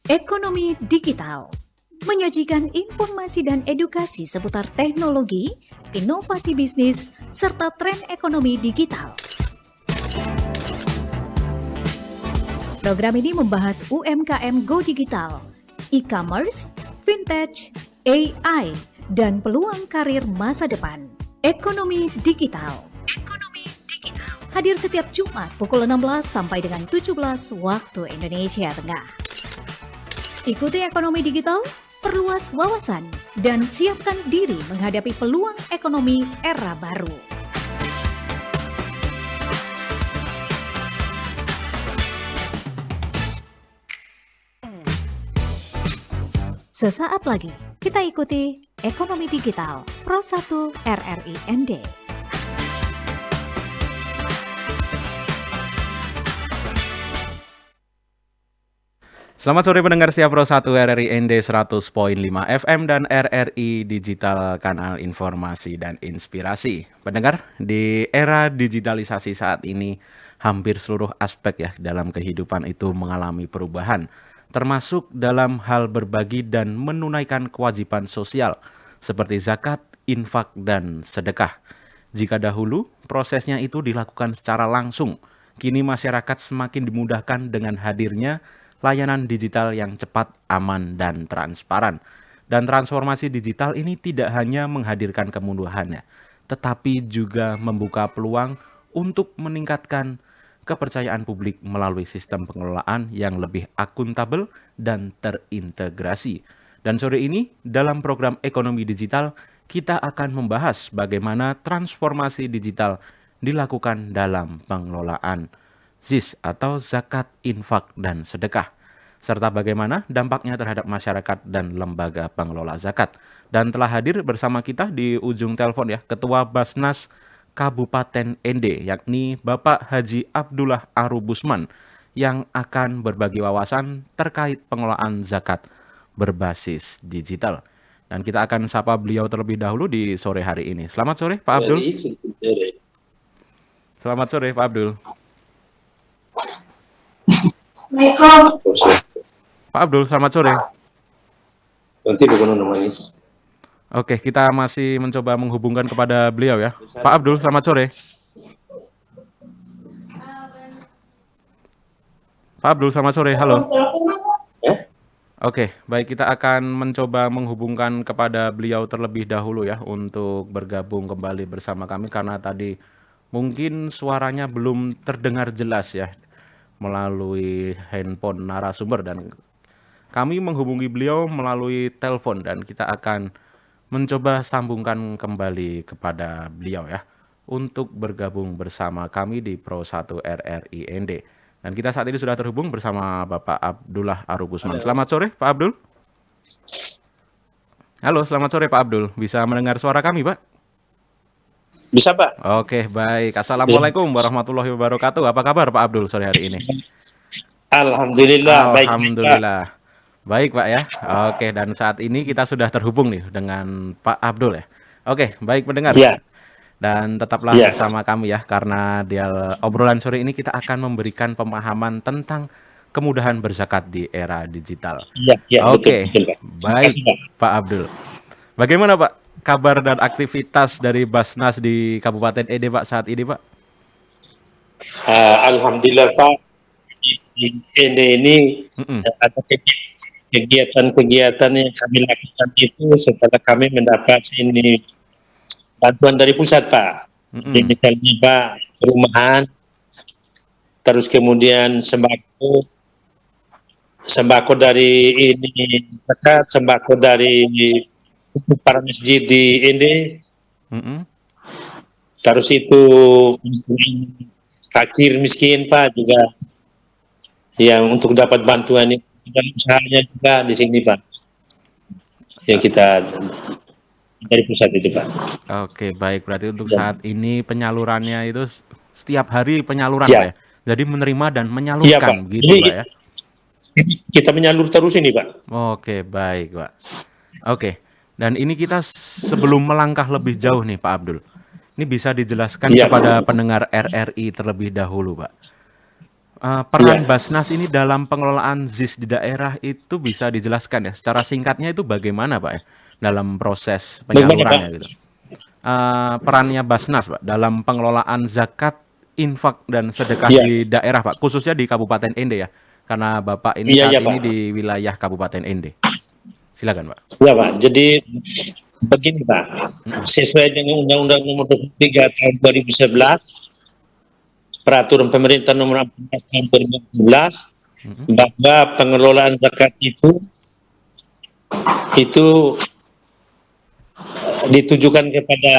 Ekonomi Digital menyajikan informasi dan edukasi seputar teknologi, inovasi bisnis, serta tren ekonomi digital. Program ini membahas UMKM Go Digital, e-commerce, fintech, AI, dan peluang karir masa depan. Ekonomi Digital. Hadir setiap Jumat pukul 16 sampai dengan 17 waktu Indonesia Tengah. Ikuti Ekonomi Digital, perluas wawasan, dan siapkan diri menghadapi peluang ekonomi era baru. Sesaat lagi, kita ikuti Ekonomi Digital Pro 1 RRI ND. Selamat sore pendengar setia Pro 1 RRI ND 100.5 FM dan RRI Digital, kanal informasi dan inspirasi. Pendengar, di era digitalisasi saat ini, hampir seluruh aspek ya dalam kehidupan itu mengalami perubahan, termasuk dalam hal berbagi dan menunaikan kewajiban sosial seperti zakat, infak, dan sedekah. Jika dahulu prosesnya itu dilakukan secara langsung, kini masyarakat semakin dimudahkan dengan hadirnya layanan digital yang cepat, aman, dan transparan. Dan transformasi digital ini tidak hanya menghadirkan kemudahannya, tetapi juga membuka peluang untuk meningkatkan kepercayaan publik melalui sistem pengelolaan yang lebih akuntabel dan terintegrasi. Dan sore ini, dalam program Ekonomi Digital, kita akan membahas bagaimana transformasi digital dilakukan dalam pengelolaan ZIS atau zakat, infak, dan sedekah, serta bagaimana dampaknya terhadap masyarakat dan lembaga pengelola zakat. Dan telah hadir bersama kita di ujung telepon ya, Ketua Basnas Kabupaten ND, yakni Bapak Haji Abdullah Arubusman, yang akan berbagi wawasan terkait pengelolaan zakat berbasis digital. Dan kita akan sapa beliau terlebih dahulu di sore hari ini. Selamat sore Pak Abdul. Selamat sore Pak Abdul. Pak Abdul, selamat sore. Nanti bukan manis. Oke, kita masih mencoba menghubungkan kepada beliau ya. Pak Abdul, selamat sore. Pak Abdul, selamat sore. Halo. Oke, baik, kita akan mencoba menghubungkan kepada beliau terlebih dahulu ya untuk bergabung kembali bersama kami karena tadi mungkin suaranya belum terdengar jelas ya melalui handphone narasumber, dan kami menghubungi beliau melalui telepon dan kita akan mencoba sambungkan kembali kepada beliau ya untuk bergabung bersama kami di Pro 1 RRI ND. Dan kita saat ini sudah terhubung bersama Bapak Abdullah Arubusman. Selamat sore Pak Abdul. Halo, selamat sore Pak Abdul. Bisa mendengar suara kami Pak? Bisa Pak. Oke, baik. Assalamualaikum warahmatullahi wabarakatuh. Apa kabar Pak Abdul sore hari ini? Alhamdulillah. Alhamdulillah. Baik Pak ya. Oke, dan saat ini kita sudah terhubung nih dengan Pak Abdul ya. Oke, baik pendengar. Ya. Dan tetaplah bersama kami ya, karena di obrolan sore ini kita akan memberikan pemahaman tentang kemudahan berzakat di era digital. Ya, Oke, betul, baik Pak Abdul. Bagaimana Pak kabar dan aktivitas dari Basnas di Kabupaten ND Pak saat ini Pak? Alhamdulillah Pak. Ini ada kegiatan-kegiatan yang kami lakukan itu setelah kami mendapat ini bantuan dari pusat Pak. Jadi misalnya Pak, perumahan, terus kemudian sembako dari ini zakat, sembako dari untuk para masjid di ND, terus itu fakir miskin Pak juga yang untuk dapat bantuan dan usahanya juga di sini Pak, yang kita dari pusat itu Pak. Oke, baik, berarti untuk saat ini penyalurannya itu setiap hari penyaluran Pak ya? Jadi menerima dan menyalurkan gitu Pak ya? Kita menyalur terus ini Pak. Oke, baik Pak. Oke. Dan ini kita sebelum melangkah lebih jauh nih Pak Abdul, ini bisa dijelaskan kepada pendengar RRI terlebih dahulu Pak. Peran Iya. Basnas ini dalam pengelolaan ZIS di daerah itu bisa dijelaskan ya, secara singkatnya itu bagaimana Pak ya, dalam proses Bagaimana Pak? penyalurannya gitu? Perannya Basnas Pak dalam pengelolaan zakat, infak, dan sedekah Iya, di daerah Pak, khususnya di Kabupaten Ende ya, karena Bapak ini iya, saat iya ini Pak. di wilayah Kabupaten Ende. Silakan Pak. Iya Pak. Jadi begini Pak, Mhm, sesuai dengan Undang-Undang Nomor 23 Tahun 2011, Peraturan Pemerintah Nomor 14 Tahun 2017, mhm, bahwa pengelolaan zakat itu ditujukan kepada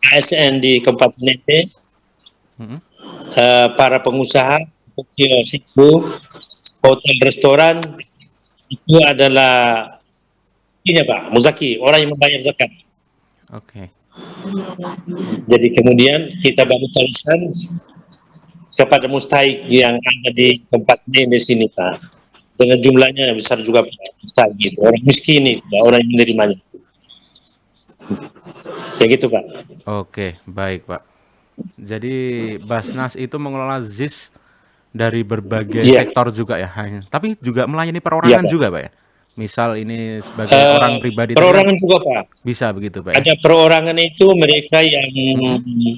ASN di Kabupaten Nete, mhm, para pengusaha, kios itu, hotel, restoran, itu adalah ini Pak, muzaki, orang yang membayar zakat. oke, Jadi kemudian kita baru teruskan kepada mustahik yang ada di tempat ini di sini Pak. Dengan jumlahnya yang besar juga Pak, mustahik, orang miskin itu, Pak, orang yang menerimanya. Ya gitu Pak. oke, baik Pak. Jadi Basnas itu mengelola ZIS dari berbagai Iya, sektor juga ya, tapi juga melayani iya perorangan Pak. juga Pak ya? Misal ini sebagai orang pribadi tadi kan Perorangan juga Pak. bisa begitu Pak ya? Ada perorangan itu mereka yang Mhm,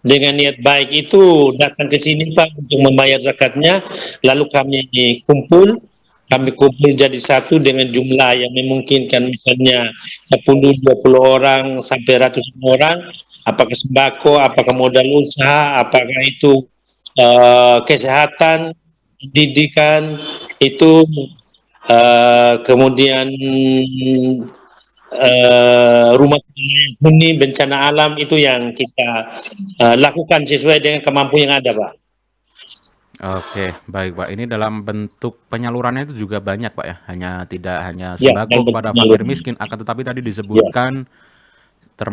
dengan niat baik itu datang ke sini Pak untuk membayar zakatnya, lalu kami kumpul jadi satu dengan jumlah yang memungkinkan, misalnya 10, 20 orang sampai ratusan orang, apakah sembako, apakah modal usaha, apakah itu kesehatan, pendidikan, itu kemudian rumah huni bencana alam, itu yang kita lakukan sesuai dengan kemampuan yang ada Pak. oke, baik Pak. Ini dalam bentuk penyalurannya itu juga banyak Pak ya? Tidak hanya Ya, dan sembako kepada bentuknya fakir miskin, akan tetapi tadi ya, disebutkan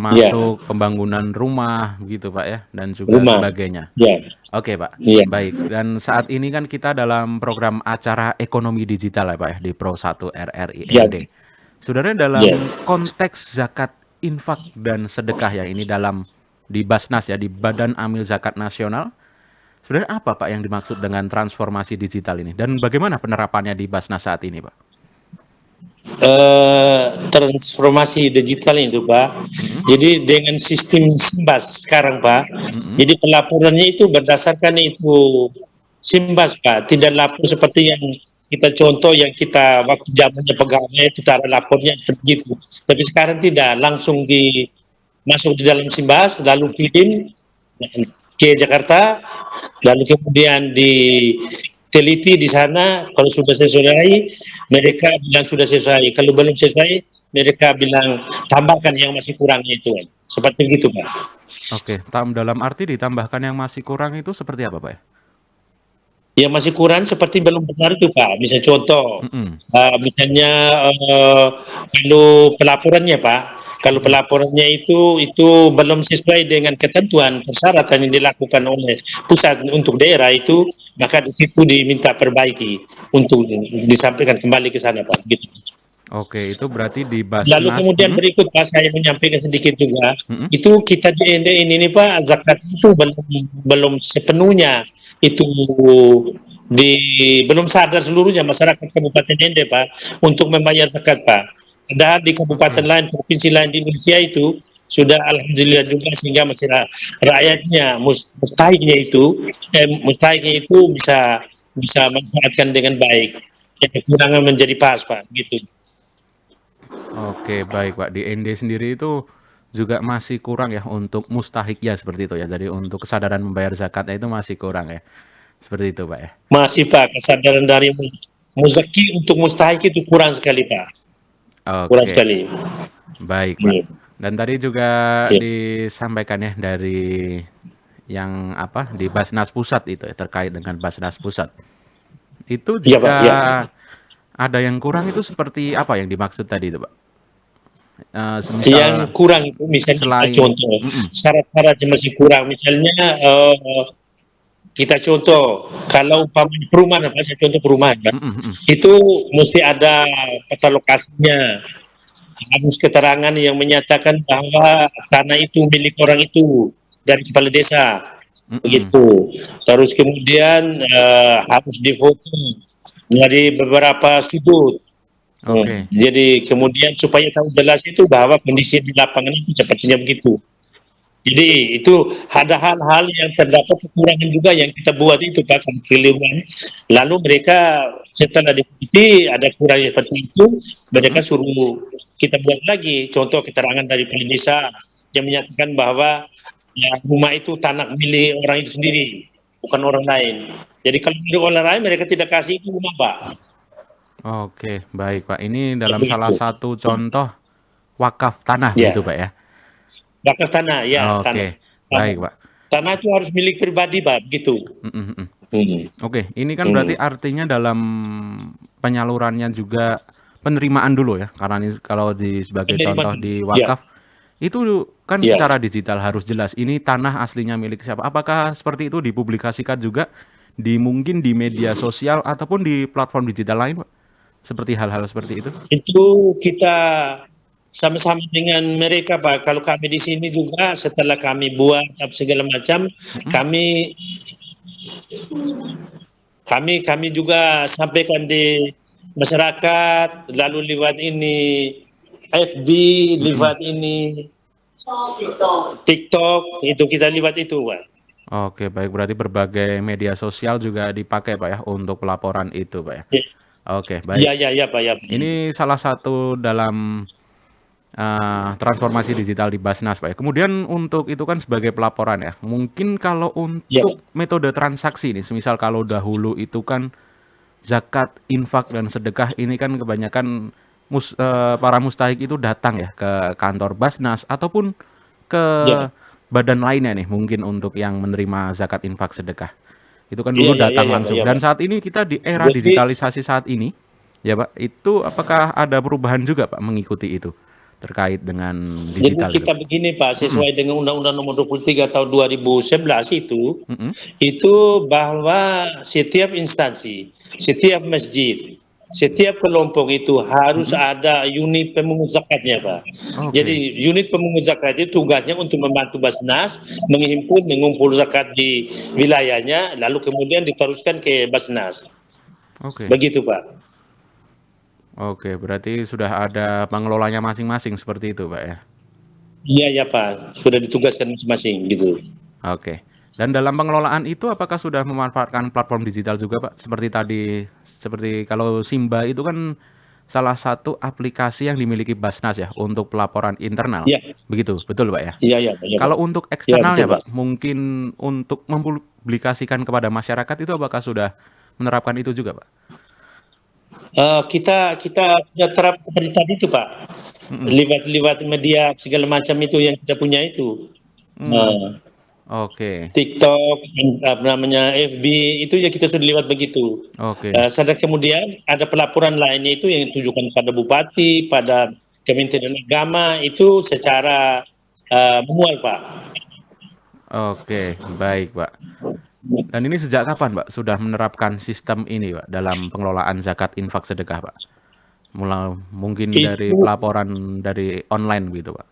ya, termasuk pembangunan rumah gitu Pak ya, dan juga rumah, sebagainya. ya, Oke Pak, ya, baik. Dan saat ini kan kita dalam program acara ekonomi digital ya Pak ya, di Pro 1 RRI ya, ND. Sebenarnya ya. dalam konteks zakat, infak, dan sedekah ya, ini dalam di Basnas ya, di Badan Amil Zakat Nasional, sebenarnya apa Pak yang dimaksud dengan transformasi digital ini? Dan bagaimana penerapannya di Basnas saat ini Pak? Transformasi digital itu Pak. Mhm, Jadi dengan sistem Simbas sekarang Pak. mhm, Jadi pelaporannya itu berdasarkan itu Simbas Pak. Tidak lapor seperti yang kita contoh yang kita waktu zamannya pegawai itu cara lapornya seperti itu. Tapi sekarang tidak, langsung masuk di dalam Simbas lalu kirim ke Jakarta, lalu kemudian diteliti di sana, kalau sudah sesuai mereka bilang sudah sesuai, kalau belum sesuai mereka bilang tambahkan yang masih kurangnya itu, seperti itu Pak. oke, dalam arti ditambahkan yang masih kurang itu seperti apa Pak ya? Yang masih kurang seperti belum benar itu Pak, misalnya contoh Mhm, misalnya kalau pelaporannya Pak, kalau mhm, pelaporannya itu belum sesuai dengan ketentuan persyaratan yang dilakukan oleh pusat untuk daerah itu, maka di situ diminta perbaiki untuk disampaikan kembali ke sana Pak. Gitu. oke, itu berarti di Lalu Basnas, kemudian mhm, berikut Pak, saya menyampaikan sedikit juga, mhm, itu kita di ini Pak, zakat itu belum sepenuhnya itu di belum sadar seluruhnya masyarakat Kabupaten Ende Pak untuk membayar zakat Pak. Padahal di kabupaten oke, lain, provinsi lain di Indonesia itu sudah alhamdulillah juga, sehingga rakyatnya mustahiknya itu bisa manfaatkan dengan baik. Yang kekurangan menjadi pas Pak, gitu. oke, baik Pak. Di ND sendiri itu juga masih kurang ya untuk mustahik ya seperti itu ya. Jadi untuk kesadaran membayar zakatnya itu masih kurang ya. Seperti itu Pak ya. Masih Pak, kesadaran dari muzaki untuk mustahik itu kurang sekali Pak, kurang Oke, sekali. baik Pak. Hmm. Dan tadi juga Ya, disampaikan ya dari yang apa di Basnas Pusat itu ya, terkait dengan Basnas Pusat. Itu iya Pak, jika ya. ada yang kurang itu seperti apa yang dimaksud tadi itu Pak? Yang Semisal kurang itu misalnya selain contoh mhm, syarat-syaratnya masih kurang, misalnya kita contoh kalau umpamanya perumahan, apa saya contoh perumahan Pak, mhm, mhm, itu mesti ada peta lokasinya, harus keterangan yang menyatakan bahwa tanah itu milik orang itu dari kepala desa. Mm-mm. begitu. Terus kemudian harus difoto dari beberapa sudut. Oke. Jadi kemudian supaya tahu jelas itu bahwa kondisi di lapangan itu sepertinya begitu. Jadi itu ada hal-hal yang terdapat kekurangan juga yang kita buat itu Pak, kekeliruan. Lalu mereka setelah diikuti ada kurangnya seperti itu, mereka Mm-mm. suruh kita buat lagi contoh keterangan dari kepala desa yang menyatakan bahwa ya, rumah itu tanah milik orang itu sendiri, bukan orang lain. Jadi kalau milik orang lain mereka tidak kasih itu rumah Pak. Oke, baik Pak. Ini Ya, dalam salah begitu. satu contoh wakaf tanah begitu Ya, Pak ya? bakar tanah, ya tanah. Oke, Tanah, baik Pak. tanah itu harus milik pribadi Pak, begitu. Mm-mm, mm. Hmm. Oke, ini kan berarti Hmm. artinya dalam penyalurannya juga penerimaan dulu ya, karena ini kalau sebagai contoh Penerimaan. di Ya, wakaf itu kan ya. secara digital harus jelas ini tanah aslinya milik siapa. Apakah seperti itu dipublikasikan juga mungkin di media sosial ataupun di platform digital lain, Pak? Seperti hal-hal seperti itu? Itu kita sama-sama dengan mereka Pak. Kalau kami di sini juga setelah kami buat apa segala macam, Mm-mm. kami kami juga sampaikan di masyarakat, lalu lewat ini FB, Mm-mm. lewat ini TikTok, itu kita lewat itu Pak. Oke, baik. Berarti berbagai media sosial juga dipakai, Pak ya, untuk pelaporan itu, Pak ya. Oke, baik. Ya, ya, ya Pak ya. Ini salah satu dalam transformasi digital di Basnas, Pak ya. Kemudian untuk itu kan sebagai pelaporan ya. Mungkin kalau Ya, untuk metode transaksi nih, semisal kalau dahulu itu kan zakat, infak dan sedekah ini kan kebanyakan para mustahik itu datang ya ke kantor Basnas ataupun ke ya, badan lainnya nih mungkin untuk yang menerima zakat, infak, sedekah. Itu kan iya, dulu iya, iya, datang iya Pak, langsung. iya Dan Pak. saat ini kita di era Jadi digitalisasi saat ini, ya Pak, itu apakah ada perubahan juga Pak mengikuti itu terkait dengan Jadi digital itu kita Pak? begini Pak, Mm-mm, sesuai dengan Undang-Undang Nomor 23 Tahun 2011 mm-mm, itu bahwa setiap instansi, setiap masjid, setiap kelompok itu harus mm-mm. ada unit pemungut zakatnya Pak. Oke, Jadi unit pemungut zakat itu tugasnya untuk membantu Basnas menghimpun, mengumpul zakat di wilayahnya, lalu kemudian diteruskan ke Basnas. oke, Begitu Pak. oke. Berarti sudah ada pengelolanya masing-masing seperti itu Pak ya? Iya ya Pak, sudah ditugaskan masing-masing gitu. Oke. Dan dalam pengelolaan itu apakah sudah memanfaatkan platform digital juga, Pak? Seperti tadi, seperti kalau Simba itu kan salah satu aplikasi yang dimiliki Basnas ya untuk pelaporan internal. Iya, Begitu, betul, Pak ya? iya ya Pak, iya Pak. Kalau untuk Iya betul eksternalnya, Pak. Pak, mungkin untuk mempublikasikan kepada masyarakat itu apakah sudah menerapkan itu juga, Pak? Kita kita sudah terap seperti tadi itu Pak, Mm-mm. lewat media segala macam itu yang kita punya itu. Hmm, Nah, oke, TikTok, apa namanya FB itu ya kita sudah lewat begitu. oke, Sedang kemudian ada pelaporan lainnya itu yang ditujukan pada bupati, pada Kementerian Agama itu secara manual Pak. oke, baik, Pak. Dan ini sejak kapan, Pak, sudah menerapkan sistem ini, Pak, dalam pengelolaan zakat, infak, sedekah, Pak? Mulai mungkin dari Itu pelaporan dari online gitu, Pak.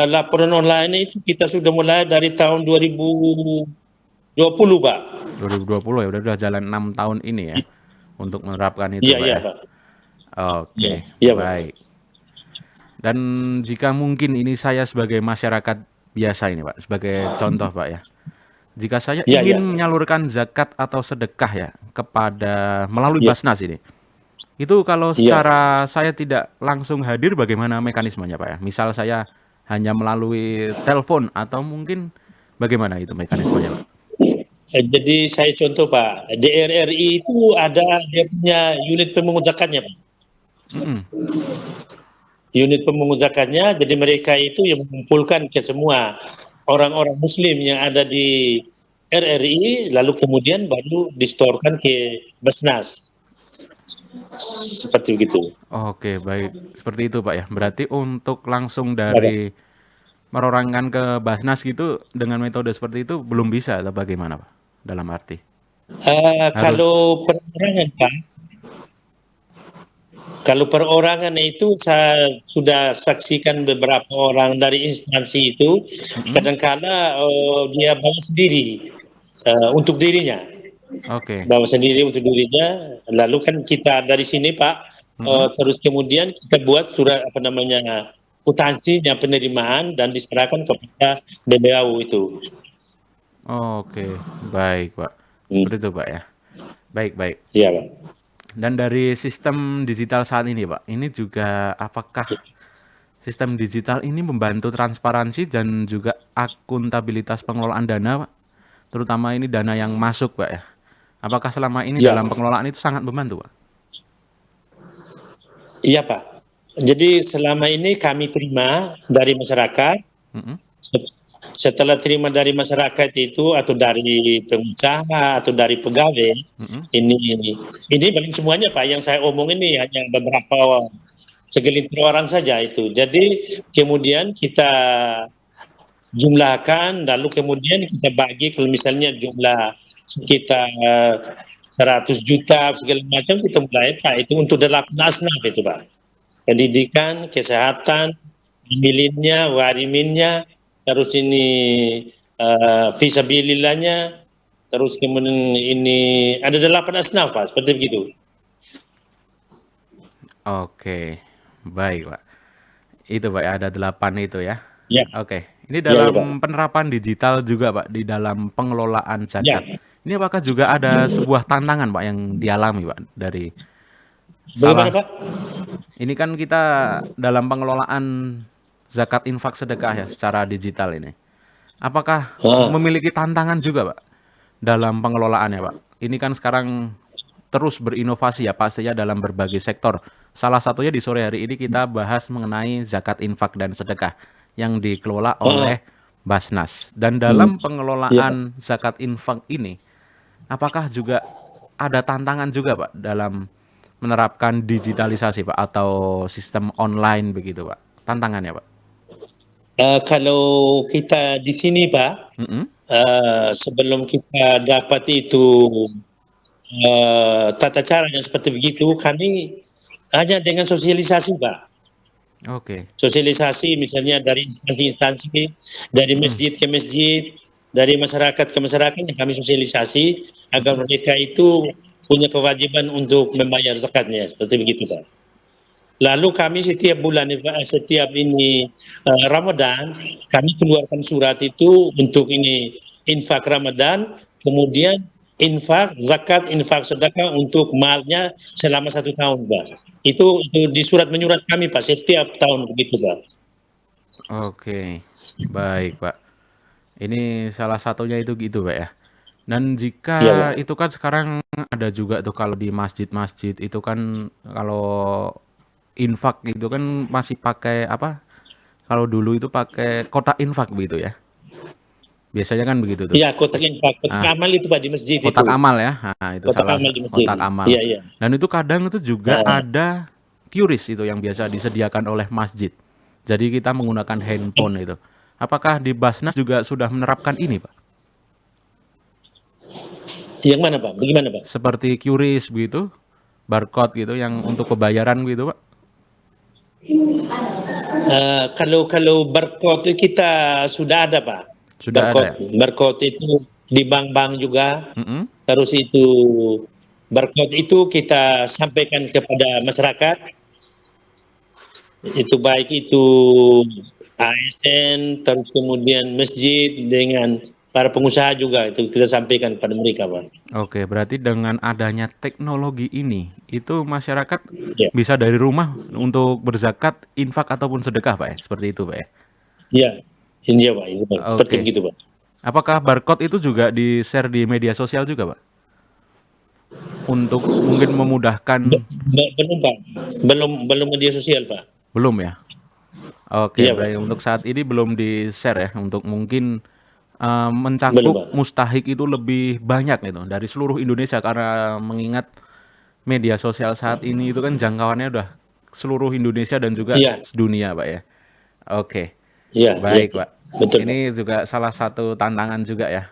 laporan online itu kita sudah mulai dari tahun 2020 Pak. 2020 ya, udah jalan 6 tahun ini ya untuk menerapkan itu, Iya Pak iya ya. Pak. Iya Oke, iya Pak. baik. Dan jika mungkin ini saya sebagai masyarakat biasa ini, Pak, sebagai contoh, Pak ya. Jika saya Iya iya ingin menyalurkan zakat atau sedekah ya kepada melalui iya Basnas ini, itu kalau iya. secara saya tidak langsung hadir bagaimana mekanismenya, Pak ya? Misal saya hanya melalui telepon atau mungkin bagaimana itu mekanismenya, Pak? Jadi saya contoh Pak, di RRI itu ada dia punya unit pemungut zakatnya Pak. Mhm. Unit pemungut zakatnya, jadi mereka itu yang mengumpulkan ke semua orang-orang Muslim yang ada di RRI, lalu kemudian baru distorkan ke Basnas. Seperti itu. Oke, baik. Seperti itu, Pak ya. Berarti untuk langsung Ya, Pak. dari merorangkan ke Basnas gitu dengan metode seperti itu belum bisa atau bagaimana, Pak? Dalam arti harus Kalau perorangan Pak, Kalau perorangan itu saya sudah saksikan beberapa orang dari instansi itu, Mhm. kadangkala dia bawa sendiri untuk dirinya, Oke. bawa sendiri untuk dirinya. Lalu kan kita dari sini Pak, Mhm. terus kemudian kita buat surat apa namanya kwitansinya penerimaan dan diserahkan kepada BBAU itu. Oke, baik, Pak. Seperti itu, Pak, ya. Baik, baik. Iya Pak. Dan dari sistem digital saat ini, Pak, ini juga apakah sistem digital ini membantu transparansi dan juga akuntabilitas pengelolaan dana, Pak? Terutama ini dana yang masuk, Pak, ya. Apakah selama ini Iya, dalam pengelolaan itu sangat membantu, Pak? iya Pak. Jadi selama ini kami terima dari masyarakat. Mhm. Setelah terima dari masyarakat itu atau dari pengusaha atau dari pegawai, Mhm. ini paling semuanya Pak yang saya omong ini hanya beberapa segelintir orang saja itu. Jadi kemudian kita jumlahkan lalu kemudian kita bagi kalau misalnya jumlah sekitar 100 juta segala macam kita mulai Pak itu untuk 8 asnaf itu Pak. Pendidikan, kesehatan, milinnya, wariminnya, terus ini fisabilillahnya, terus kemudian ini ada 8 asnaf Pak, seperti begitu. Oke, baik, Pak. Itu, Pak, ya, ada 8 itu ya. Ya, Oke, ini ya, ya Pak. dalam penerapan digital juga, Pak, di dalam pengelolaan Ya, zakat. Ini apakah juga ada sebuah tantangan, Pak, yang dialami, Pak, dari bagaimana salah Pak? ini kan kita dalam pengelolaan zakat infak sedekah ya secara digital ini. Apakah Ah, memiliki tantangan juga, Pak, dalam pengelolaannya, Pak? Ini kan sekarang terus berinovasi ya pastinya dalam berbagai sektor. Salah satunya di sore hari ini kita bahas mengenai zakat infak dan sedekah yang dikelola ah, oleh Basnas. Dan hmm, dalam ya Pak. pengelolaan zakat infak ini, apakah juga ada tantangan juga, Pak, dalam menerapkan digitalisasi, Pak, atau sistem online begitu, Pak? Tantangannya, Pak? Kalau kita di sini Pak, Mhm. sebelum kita dapat itu tata caranya seperti begitu, kami hanya dengan sosialisasi Pak. Oke. Sosialisasi misalnya dari instansi-instansi, dari Mhm. masjid ke masjid, dari masyarakat ke masyarakat yang kami sosialisasi agar Mhm. mereka itu punya kewajiban untuk membayar zakatnya, seperti begitu Pak. Lalu kami setiap bulan, setiap ini Ramadan, kami keluarkan surat itu untuk ini infak Ramadan, kemudian infak zakat, infak sedekah untuk malnya selama 1 tahun, Pak. Itu di surat menyurat kami, Pak, setiap tahun begitu, Pak. Oke. Baik, Pak. Ini salah satunya itu gitu, Pak, ya. Dan Iya, jika Pak. itu kan sekarang ada juga tuh kalau di masjid-masjid itu kan kalau infak itu kan masih pakai apa? Kalau dulu itu pakai kotak infak begitu ya. Biasanya kan begitu tuh. Iya, kotak infak, kotak Nah, amal itu, Pak, di masjid itu. kotak amal ya. Nah, itu Kotak salah amal di masjid. kotak amal. Iya, iya. Dan itu kadang itu juga Nah, ada QRIS itu yang biasa disediakan oleh masjid. Jadi kita menggunakan handphone itu. Apakah di Basnas juga sudah menerapkan ini, Pak? yang mana, Pak? Bagaimana, Pak? Seperti QRIS begitu, barcode gitu yang untuk pembayaran gitu, Pak? Kalau barcode kita sudah ada Pak, Sudah ada barcode ya? barcode itu di bank-bank juga, Mhm. terus itu barcode itu kita sampaikan kepada masyarakat, itu baik itu ASN, terus kemudian masjid dengan para pengusaha juga itu kita sampaikan pada mereka Pak. Oke, berarti dengan adanya teknologi ini, itu masyarakat Ya, bisa dari rumah untuk berzakat, infak ataupun sedekah, Pak ya? Seperti itu, Pak ya? ya, ini ya Pak, ini Pak, seperti Oke. begitu Pak. Apakah barcode itu juga di-share di media sosial juga, Pak? Untuk mungkin memudahkan Belum Pak, belum media sosial Pak. belum ya? Oke, Iya Pak, berarti untuk saat ini belum di-share ya, untuk mungkin belum mencakup Pak. mustahik itu lebih banyak gitu dari seluruh Indonesia karena mengingat media sosial saat ini itu kan jangkauannya udah seluruh Indonesia dan juga Iya, dunia, Pak ya. Oke, iya, iya, baik, Pak. betul Pak. Ini juga salah satu tantangan juga ya.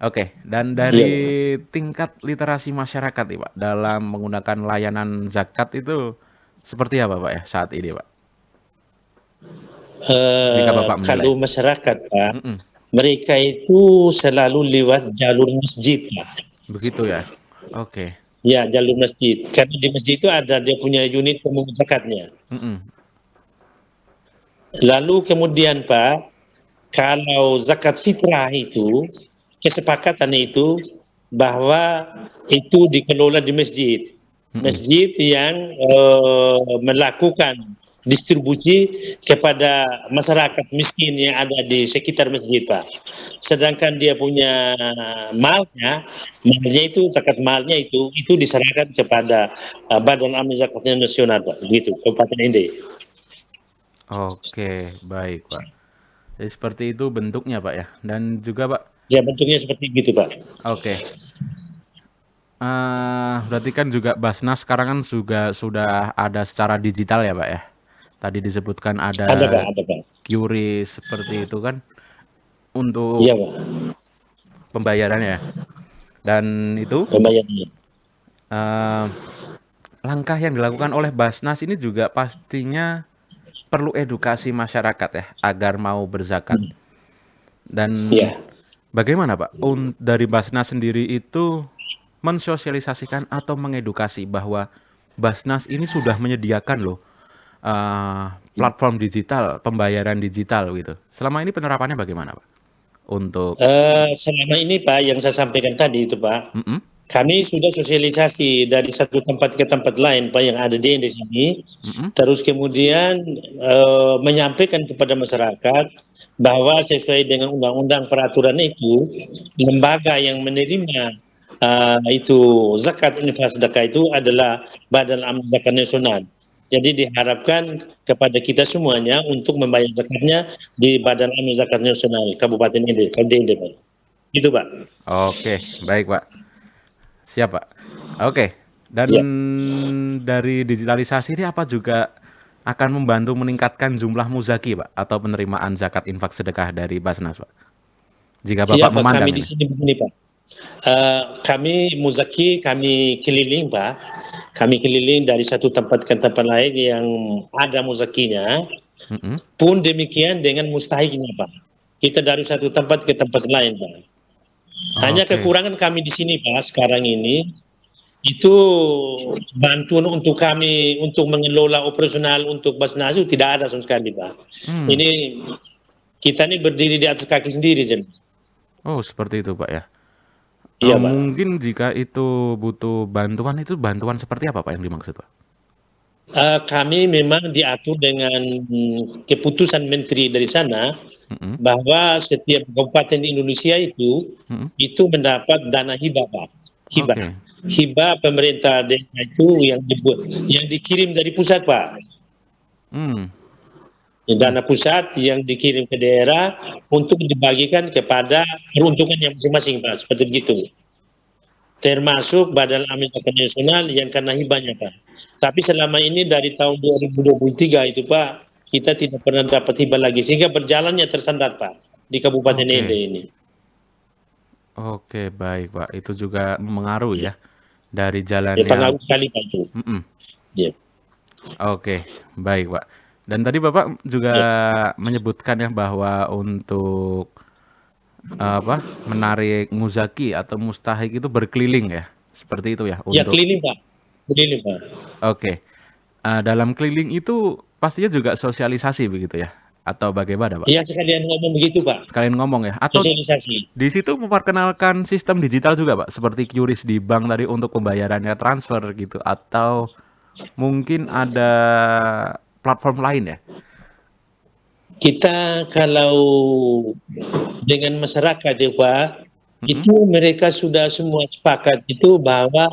Oke, dan Iya dari Pak. tingkat literasi masyarakat nih, Pak, dalam menggunakan layanan zakat itu Seperti apa Pak ya saat ini Pak? Jika Bapak menilai. Kalau masyarakat Pak, Mm-mm. mereka itu selalu lewat jalur masjid Pak. Begitu ya. Oke. Ya, jalur masjid. Karena di masjid itu ada dia punya unit pemungut zakatnya. Mm-mm. Lalu kemudian Pak, kalau zakat fitrah itu, kesepakatan itu bahwa itu dikelola di masjid. Mm-mm. Masjid yang melakukan distribusi kepada masyarakat miskin yang ada di sekitar masjid Pak. Sedangkan dia punya malnya itu zakat malnya itu diserahkan kepada Badan Amil Zakat Nasional Pak. Begitu, Kabupaten Ende. Oke, baik Pak. Jadi seperti itu bentuknya Pak ya. Dan juga Pak, Ya bentuknya seperti itu Pak. oke. Berarti kan juga Basnas sekarang kan juga sudah ada secara digital ya Pak ya. Tadi disebutkan ada Ada Pak, ada Pak. QRIS seperti itu kan untuk Iya Pak, pembayarannya. Dan itu pembayarannya. eh, langkah yang dilakukan oleh Basnas ini juga pastinya perlu edukasi masyarakat ya agar mau berzakat. Dan Iya. bagaimana Pak dari Basnas sendiri itu mensosialisasikan atau mengedukasi bahwa Basnas ini sudah menyediakan loh platform digital, pembayaran digital gitu. Selama ini penerapannya bagaimana Pak? Untuk Selama ini Pak yang saya sampaikan tadi itu Pak, Mm-mm. kami sudah sosialisasi dari satu tempat ke tempat lain Pak yang ada di sini, Mm-mm. terus kemudian menyampaikan kepada masyarakat bahwa sesuai dengan undang-undang peraturan itu, lembaga yang menerima itu zakat infak sedekah itu adalah Badan Amil Zakat Nasional. Jadi diharapkan kepada kita semuanya untuk membayar zakatnya di Badan Amil Zakat Nasional Kabupaten Ende, Pak. Itu Pak. Oke, baik Pak. Siap Pak. Oke. Dan Ya. dari digitalisasi ini apa juga akan membantu meningkatkan jumlah muzaki Pak atau penerimaan zakat infak sedekah dari Basnas Pak? Jika Iya Bapak Pak, memandang kami di ini. sini begini Pak. Kami muzaki, kami keliling Pak. Kami keliling dari satu tempat ke tempat lain yang ada muzakinya. Mm-mm. Pun demikian dengan mustahiknya Pak. Kita dari satu tempat ke tempat lain Pak. Hanya Oke. kekurangan kami di sini Pak sekarang ini itu bantuan untuk kami untuk mengelola operasional untuk Basnas itu tidak ada sama sekali Pak. Hmm. Ini kita ini berdiri di atas kaki sendiri Jen. Oh, seperti itu Pak ya. Iya Pak. Mungkin jika itu butuh bantuan, itu bantuan seperti apa Pak yang dimaksud Pak? Kami memang diatur dengan keputusan menteri dari sana Mm-mm. bahwa setiap kabupaten di Indonesia Mm-mm. itu mendapat dana hibah Pak. Hibah. Oke. Hibah pemerintah daerah itu yang dikirim dari pusat Pak. Hmm. Dana pusat yang dikirim ke daerah untuk dibagikan kepada peruntukan yang masing-masing Pak. Seperti begitu. Termasuk Badan Amil Zakat Nasional yang kena hibahnya Pak. Tapi selama ini dari tahun 2023 itu Pak, kita tidak pernah dapat hibah lagi sehingga berjalannya tersendat Pak di Kabupaten Oke. Ende ini. Oke, baik Pak. Itu juga mengaruh ya dari Ya, jalannya. pengaruh sekali Pak itu. Mm-mm. Ya. Oke, baik Pak. Dan tadi Bapak juga menyebutkan ya bahwa untuk menarik muzaki atau mustahik itu berkeliling ya, seperti itu ya Ya untuk. keliling Pak. Keliling Pak. Oke. Dalam keliling itu pastinya juga sosialisasi begitu ya, atau bagaimana Pak? Ya sekalian ngomong begitu Pak. Sekalian ngomong ya, atau Sosialisasi. di situ memperkenalkan sistem digital juga Pak, seperti QRIS di bank tadi untuk pembayarannya transfer gitu, atau mungkin ada platform lain ya? Kita kalau dengan masyarakat ya Pak, Mm-mm. itu mereka sudah semua sepakat itu bahwa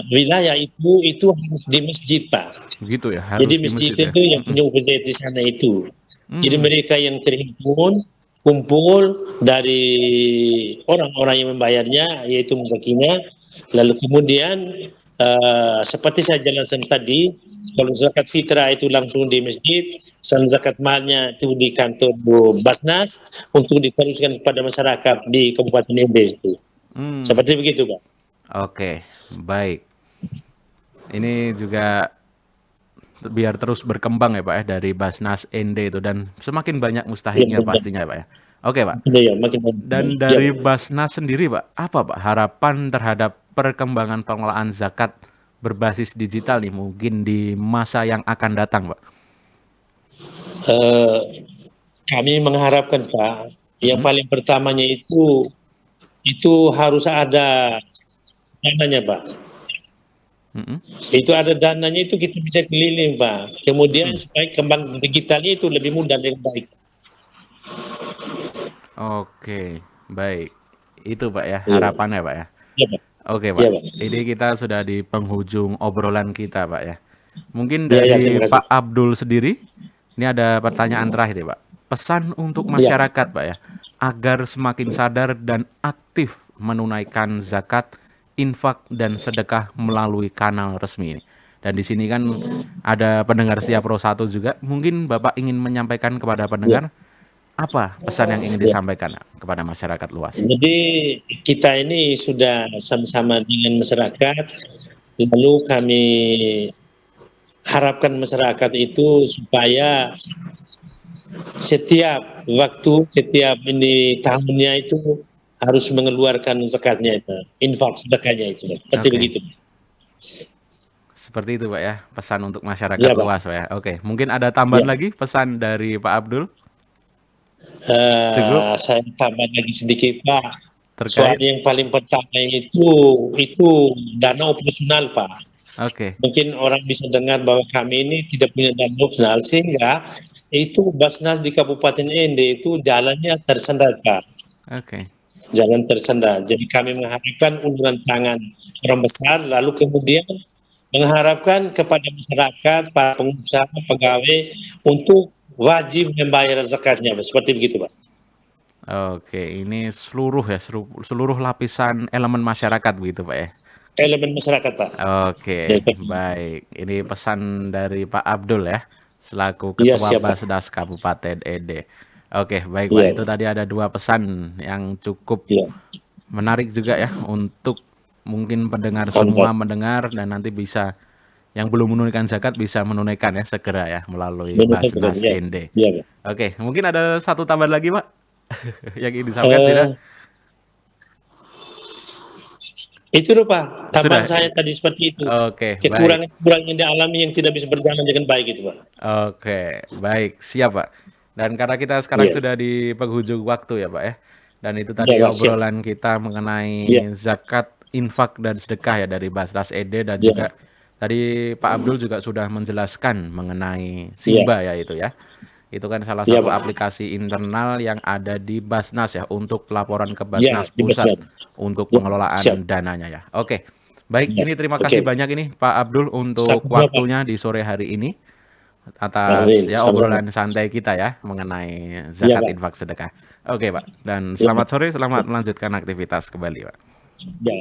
wilayah itu harus di masjid Pak. Begitu ya, harus Jadi di masjid masjid ya. itu yang punya update di sana itu. Jadi Hmm. mereka yang terhimpun kumpul dari orang-orang yang membayarnya yaitu muzakinya, lalu kemudian seperti saya jelaskan tadi, kalau zakat fitrah itu langsung di masjid, zakat malnya itu di kantor Basnas untuk diteruskan kepada masyarakat di Kabupaten Ende itu. Hmm. Seperti begitu Pak. Oke, baik. Ini juga biar terus berkembang ya Pak ya dari Basnas ND itu dan semakin banyak Ya, mustahiknya benar. pastinya ya Pak ya. Oke Pak. Benar ya, makin banyak. Dan Ya, dari Pak. Basnas sendiri Pak, apa Pak harapan terhadap perkembangan pengelolaan zakat berbasis digital nih mungkin di masa yang akan datang Pak? Eh, Kami mengharapkan Pak, yang Mm-mm. paling pertamanya itu harus ada dananya Pak. Mm-mm. Itu ada dananya itu kita bisa keliling Pak. Kemudian Mm-mm. supaya kembang digitalnya itu lebih mudah lebih baik. Oke, baik. Itu Pak ya Iya, harapannya Pak ya. iya Pak. Oke Iya Pak, Pak. ini kita sudah di penghujung obrolan kita Pak ya. Mungkin Iya ya, dari terima kasih. Pak Abdul sendiri, ini ada pertanyaan terakhir ya Pak. Pesan untuk Iya. masyarakat Pak ya, agar semakin sadar dan aktif menunaikan zakat, infak, dan sedekah melalui kanal resmi ini. Dan di sini kan ada pendengar setia Pro 1 juga. Mungkin Bapak ingin menyampaikan kepada Iya. pendengar, apa pesan yang ingin Iya. disampaikan kepada masyarakat luas? Jadi kita ini sudah sama-sama dengan masyarakat, lalu kami harapkan masyarakat itu supaya setiap waktu, setiap ini tahunnya itu harus mengeluarkan zakatnya itu, infak sedekahnya itu, seperti Oke. begitu. Seperti itu Pak ya, pesan untuk masyarakat Iya Pak. luas Pak ya. Oke, mungkin ada tambahan Ya. lagi pesan dari Pak Abdul? Cukup Saya tambah lagi sedikit Pak. Soal terkait? yang paling pertama itu dana operasional Pak. Oke, Mungkin orang bisa dengar bahwa kami ini tidak punya dana operasional sehingga itu Basnas di Kabupaten Ende itu jalannya tersendat Pak. oke, Jalan tersendat. Jadi kami mengharapkan uluran tangan orang besar lalu kemudian mengharapkan kepada masyarakat, para pengusaha, pegawai untuk wajib membayar zakatnya, seperti begitu, Pak. oke. Ini seluruh ya, seluruh lapisan elemen masyarakat begitu Pak ya. Elemen masyarakat, Pak. Ya, Oke, baik. Ini pesan dari Pak Abdul ya, selaku iya, Ketua siap, Pak. Basdas Kabupaten Ede. Oke, baik Pak. Iya, Itu tadi ada dua pesan yang cukup iya. menarik juga ya untuk mungkin pendengar Mantap. semua mendengar dan nanti bisa yang belum menunaikan zakat bisa menunaikan ya segera ya melalui Benar sekali, Basnas ya. ND. Iya, Pak. Oke, mungkin ada satu tambahan lagi Pak yang ingin disampaikan tidak? Eh, itu loh, Pak. Sudah. Tambahan saya tadi seperti itu. Oke, baik. Kekurangan-kekurangan yang dialami yang tidak bisa berjalan dengan baik itu, Pak. Oke, baik, siap Pak. Dan karena kita sekarang Iya, sudah di penghujung waktu ya Pak ya. Dan itu iya, tadi Pak, siap. obrolan kita mengenai Iya, zakat, infak dan sedekah ya dari Basnas ED dan iya, juga tadi Pak Abdul juga sudah menjelaskan mengenai iya, Simba ya itu ya. Itu kan salah iya, satu Pak. aplikasi internal yang ada di Basnas ya untuk laporan ke Iya, Basnas di Pusat Basnas. untuk Iya, siap. pengelolaan dananya ya. Oke. Baik, Iya, ini terima oke. kasih banyak ini Pak Abdul untuk Sama-sama, Pak. waktunya di sore hari ini atas Amin. ya Sama-sama. obrolan santai kita ya mengenai Iya, zakat Pak. infak sedekah. Oke Pak, dan Iya, selamat Pak. sore, selamat melanjutkan aktivitas kembali Pak. Iya.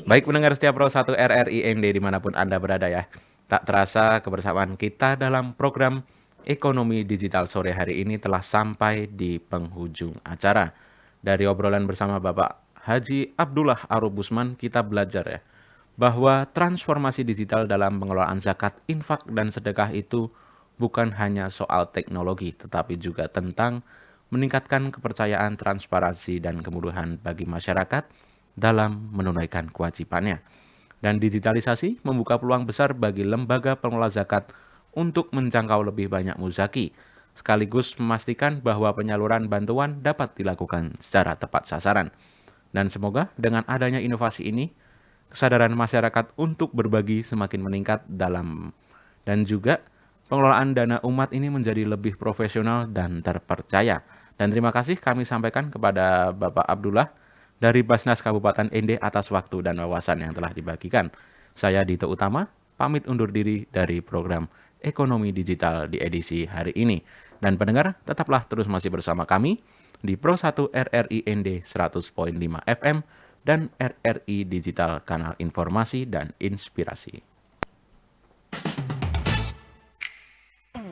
Baik pendengar setia Pro 1 RRI ND dimanapun Anda berada ya. Tak terasa kebersamaan kita dalam program Ekonomi Digital sore hari ini telah sampai di penghujung acara. Dari obrolan bersama Bapak Haji Abdullah Arubusman kita belajar ya bahwa transformasi digital dalam pengelolaan zakat, infak, dan sedekah itu bukan hanya soal teknologi, tetapi juga tentang meningkatkan kepercayaan, transparansi, dan kemudahan bagi masyarakat dalam menunaikan kewajibannya. Dan digitalisasi membuka peluang besar bagi lembaga pengelola zakat untuk menjangkau lebih banyak muzaki, sekaligus memastikan bahwa penyaluran bantuan dapat dilakukan secara tepat sasaran. Dan semoga dengan adanya inovasi ini, kesadaran masyarakat untuk berbagi semakin meningkat dan juga pengelolaan dana umat ini menjadi lebih profesional dan terpercaya. Dan terima kasih kami sampaikan kepada Bapak Abdullah dari Basnas Kabupaten Ende atas waktu dan wawasan yang telah dibagikan. Saya Dito Utama, pamit undur diri dari program Ekonomi Digital di edisi hari ini. Dan pendengar, tetaplah terus masih bersama kami di Pro 1 RRI ND 100.5 FM dan RRI Digital Kanal Informasi dan Inspirasi.